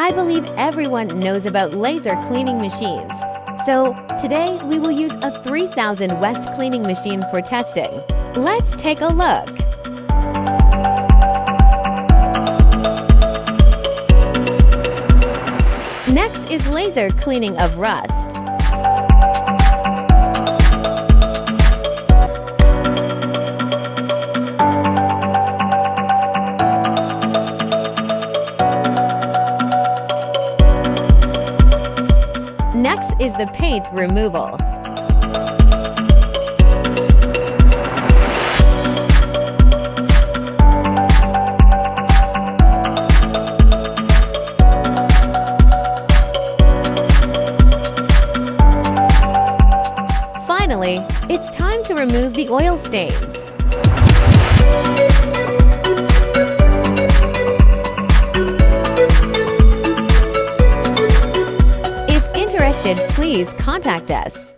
I believe everyone knows about laser cleaning machines. So today we will use a 3000 West cleaning machine for testing. Let's take a look. Next is laser cleaning of rust. Next is the paint removal. Finally, it's time to remove the oil stains. If interested, please contact us.